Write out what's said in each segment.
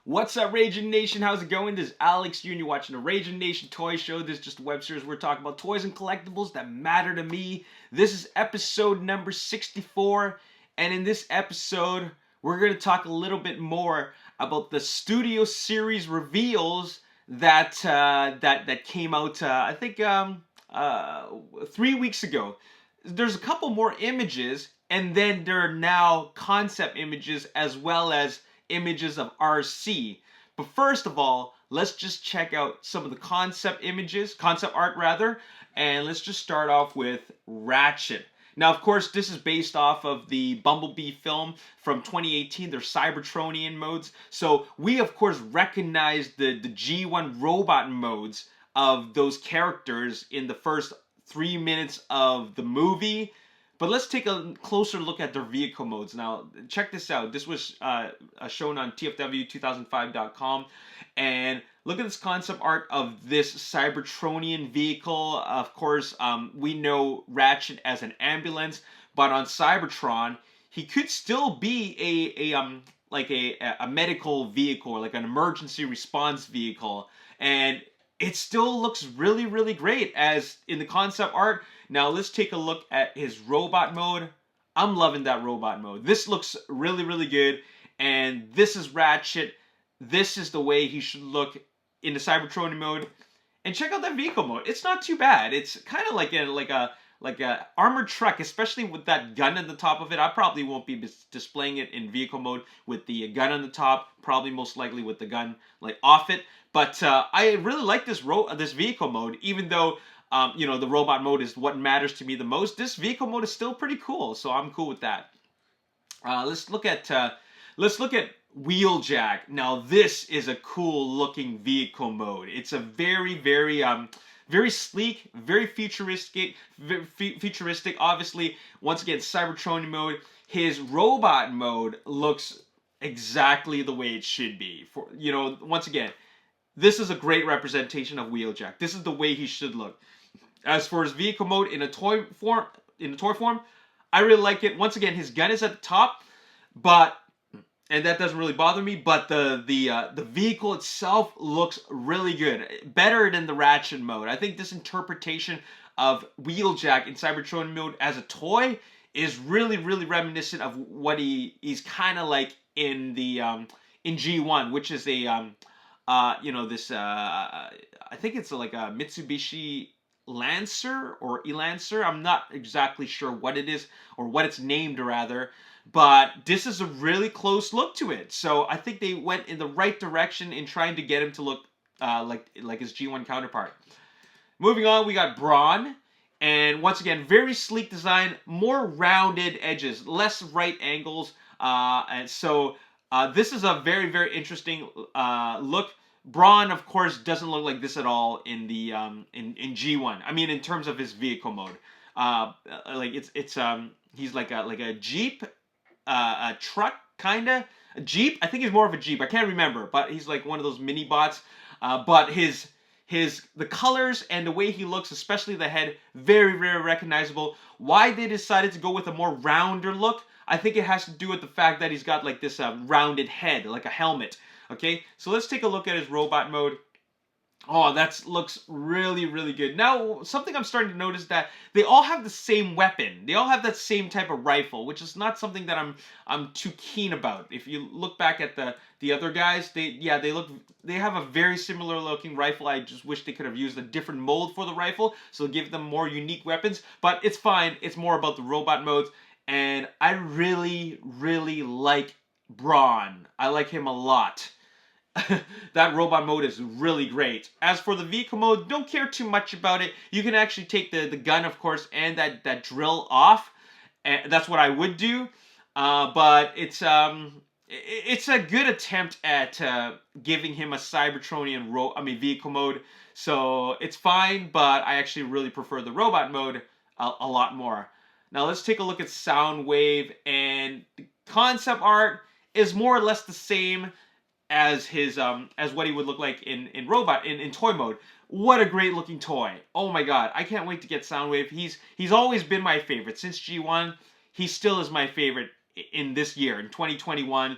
What's up, Ragin Nation? How's it going? This is Alex here, and you're watching the Ragin Nation Toy Show. This is just a web series where we're talking about toys and collectibles that matter to me. This is episode number 64, and in this episode, we're going to talk a little bit more about the Studio Series reveals that came out, I think, 3 weeks ago. There's a couple more images, and then there are now concept images as well as images of Arcee. But first of all, let's just check out some of the concept art rather, and let's just start off with Ratchet. Now, of course, this is based off of the Bumblebee film from 2018, their Cybertronian modes. So we, of course, recognize the G1 robot modes of those characters in the first 3 minutes of the movie. But let's take a closer look at their vehicle modes. Now, check this out. This was shown on TFW2005.com. And look at this concept art of this Cybertronian vehicle. Of course, we know Ratchet as an ambulance. But on Cybertron, he could still be a medical vehicle, like an emergency response vehicle. And it still looks really, really great as in the concept art. Now let's take a look at his robot mode. I'm loving that robot mode. This looks really, really good. And this is Ratchet. This is the way he should look in the Cybertronian mode. And check out that vehicle mode. It's not too bad. It's kind of like a armored truck, especially with that gun at the top of it. I probably won't be displaying it in vehicle mode with the gun on the top. Probably most likely with the gun like off it. But I really like this vehicle mode, even though the robot mode is what matters to me the most. This vehicle mode is still pretty cool, so I'm cool with that. Let's look at Wheeljack. Now this is a cool looking vehicle mode. It's a very, very very sleek, very futuristic. Obviously, once again, Cybertronian mode. His robot mode looks exactly the way it should be. Once again, this is a great representation of Wheeljack. This is the way he should look. As for his vehicle mode in a toy form, I really like it. Once again, his gun is at the top, and that doesn't really bother me. But the vehicle itself looks really good, better than the Ratchet mode. I think this interpretation of Wheeljack in Cybertronian mode as a toy is really, really reminiscent of what he's kind of like in the in G1, which is a I think it's like a Mitsubishi Lancer or E-Lancer. I'm not exactly sure what it is or what it's named rather, but this is a really close look to it. So I think they went in the right direction in trying to get him to look like his G1 counterpart. Moving on, we got BRAWN. And once again, very sleek design, more rounded edges, less right angles. And so this is a very, very interesting look. BRAWN, of course, doesn't look like this at all in the in G1. I mean, in terms of his vehicle mode, he's like a Jeep, a truck kinda, a Jeep. I think he's more of a Jeep. I can't remember, but he's like one of those mini bots. But the colors and the way he looks, especially the head, very, very recognizable. Why they decided to go with a more rounder look, I think it has to do with the fact that he's got like this rounded head, like a helmet. Okay, so let's take a look at his robot mode. Oh, that looks really, really good. Now, something I'm starting to notice that they all have the same weapon. They all have that same type of rifle, which is not something that I'm too keen about. If you look back at the other guys, they have a very similar looking rifle. I just wish they could have used a different mold for the rifle, so give them more unique weapons. But it's fine. It's more about the robot modes, and I really, really like BRAWN. I like him a lot. That robot mode is really great. As for the vehicle mode, don't care too much about it. You can actually take the gun, of course, and that drill off. And that's what I would do. But it's a good attempt at giving him a Cybertronian vehicle mode. So it's fine, but I actually really prefer the robot mode a lot more. Now let's take a look at Soundwave, and the concept art is more or less the same as his as what he would look like in toy mode. What a great looking toy. Oh my god, I can't wait to get Soundwave. He's always been my favorite since G1. He still is my favorite in this year, in 2021.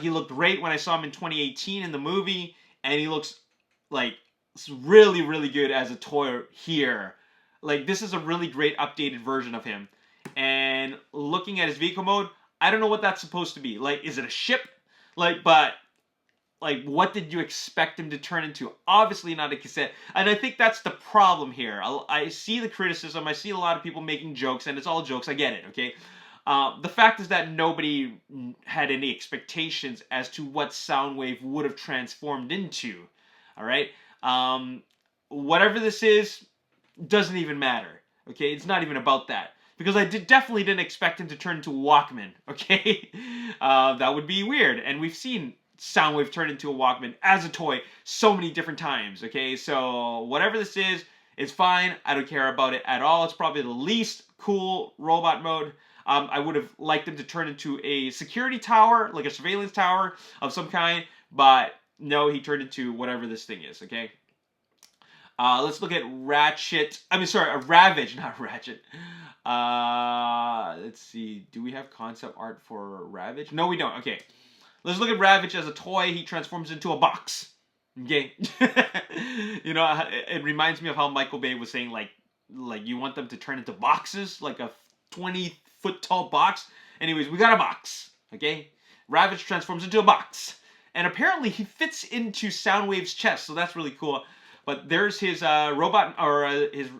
He looked great when I saw him in 2018 in the movie, and he looks like really, really good as a toy here. Like, this is a really great updated version of him. And looking at his vehicle mode, I don't know what that's supposed to be. Like, is it a ship? Like, what did you expect him to turn into? Obviously not a cassette. And I think that's the problem here. I see the criticism. I see a lot of people making jokes, and it's all jokes. I get it, okay? The fact is that nobody had any expectations as to what Soundwave would have transformed into. All right? Whatever this is, doesn't even matter. Okay? It's not even about that. Because I definitely didn't expect him to turn into a Walkman. Okay? That would be weird. And we've seen Soundwave turn into a Walkman as a toy so many different times. Okay? So whatever this is, it's fine. I don't care about it at all. It's probably the least cool robot mode. I would have liked him to turn into a security tower, like a surveillance tower of some kind, but no, he turned into whatever this thing is, okay? Let's look at Ratchet. I mean, sorry, Ravage, not Ratchet. Let's see. Do we have concept art for Ravage? No, we don't. Okay. Let's look at Ravage as a toy. He transforms into a box. Okay? You know, it reminds me of how Michael Bay was saying, like you want them to turn into boxes, like a 20-foot tall box. Anyways, we got a box. Okay? Ravage transforms into a box. And apparently he fits into Soundwave's chest, so that's really cool. But there's his robot, or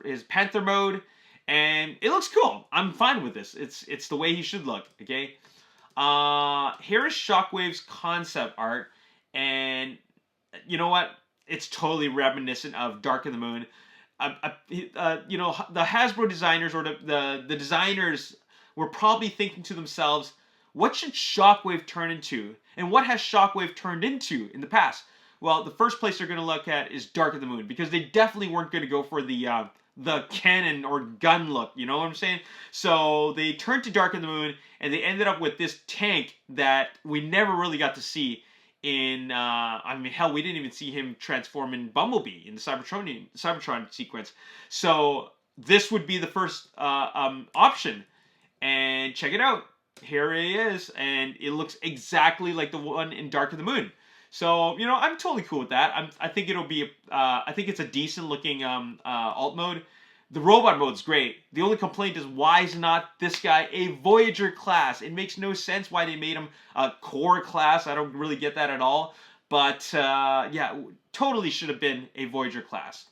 his Panther mode, and it looks cool. I'm fine with this. It's the way he should look, okay? Here is Shockwave's concept art, and you know what? It's totally reminiscent of Dark of the Moon. You know, the Hasbro designers, or the designers, were probably thinking to themselves, what should Shockwave turn into? And what has Shockwave turned into in the past? Well, the first place they're going to look at is Dark of the Moon, because they definitely weren't going to go for the cannon or gun look, you know what I'm saying? So they turned to Dark of the Moon, and they ended up with this tank that we never really got to see in, I mean, hell, we didn't even see him transform in Bumblebee in the Cybertron sequence. So this would be the first option, and check it out. Here he is, and it looks exactly like the one in Dark of the Moon. So, you know, I'm totally cool with that. I think it'll be, I think it's a decent looking alt mode. The robot mode's great. The only complaint is, why is not this guy a Voyager class? It makes no sense why they made him a core class. I don't really get that at all. But, yeah, totally should have been a Voyager class.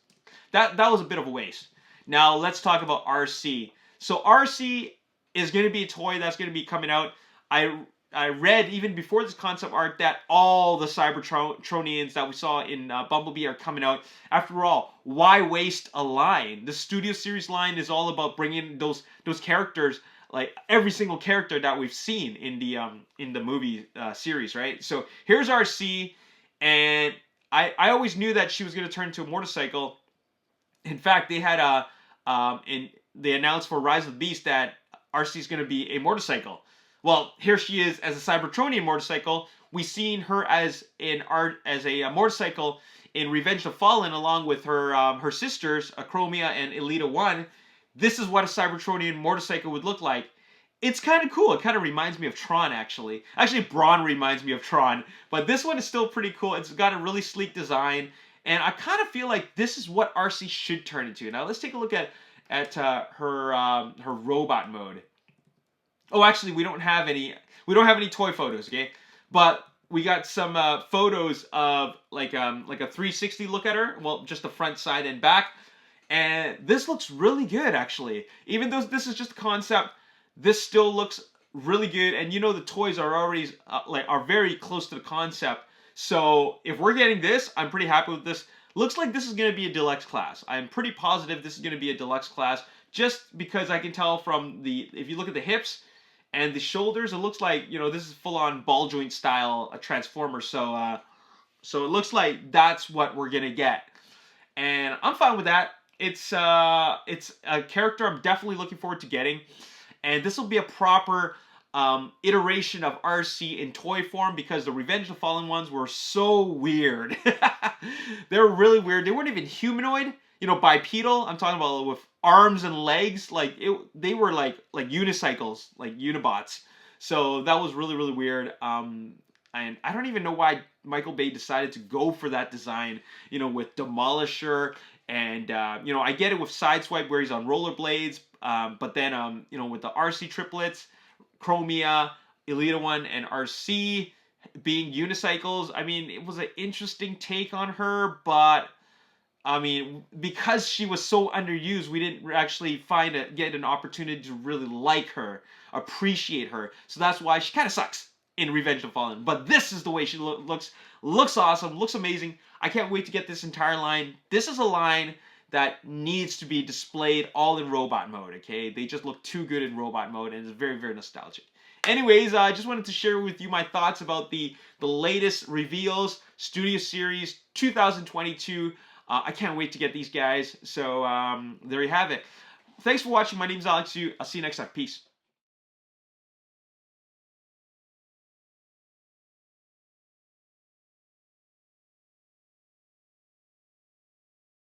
That was a bit of a waste. Now, let's talk about Arcee. So, Arcee is going to be a toy that's going to be coming out. I read, even before this concept art, that all the Cybertronians that we saw in Bumblebee are coming out. After all, why waste a line? The Studio Series line is all about bringing those characters, like every single character that we've seen in the movie series, right? So here's Arcee, and I always knew that she was going to turn into a motorcycle. In fact, they had they announced for Rise of the Beast that Arcee is going to be a motorcycle. Well, here she is as a Cybertronian motorcycle. We've seen her as a motorcycle in Revenge of the Fallen, along with her sisters, Acromia and Elita 1. This is what a Cybertronian motorcycle would look like. It's kind of cool. It kind of reminds me of Tron, actually. Actually, BRAWN reminds me of Tron. But this one is still pretty cool. It's got a really sleek design. And I kind of feel like this is what Arcee should turn into. Now, let's take a look at her robot mode. Oh, actually, we don't have any toy photos, okay? But we got some photos of like a 360 look at her. Well, just the front, side, and back. And this looks really good, actually. Even though this is just a concept, this still looks really good. And you know, the toys are already are very close to the concept. So if we're getting this, I'm pretty happy with this. Looks like this is going to be a deluxe class. I'm pretty positive this is going to be a deluxe class, just because I can tell from if you look at the hips and the shoulders, it looks like, you know, this is full-on ball joint style a transformer. So so it looks like that's what we're gonna get, and I'm fine with that. It's a character I'm definitely looking forward to getting, and this will be a proper iteration of Arcee in toy form, because the Revenge of the Fallen ones were so weird. They were really weird. They weren't even humanoid, you know, bipedal. I'm talking about with arms and legs. Like they were like unicycles, like Unibots. So that was really, really weird. I And I don't even know why Michael Bay decided to go for that design, you know, with Demolisher. And, you know, I get it with Sideswipe where he's on rollerblades. But then, you know, with the Arcee triplets, Chromia, Elita 1, and Arcee being unicycles, I mean, it was an interesting take on her, but I mean, because she was so underused, we didn't actually get an opportunity to really like her, appreciate her. So that's why she kind of sucks in Revenge of the Fallen. But this is the way she looks awesome, looks amazing. I can't wait to get this entire line. This is a line that needs to be displayed all in robot mode, okay? They just look too good in robot mode, and it's very, very nostalgic. Anyways, I just wanted to share with you my thoughts about the latest reveals, Studio Series 2022. I can't wait to get these guys. So there you have it. Thanks for watching. My name is Alex Yu. I'll see you next time. Peace.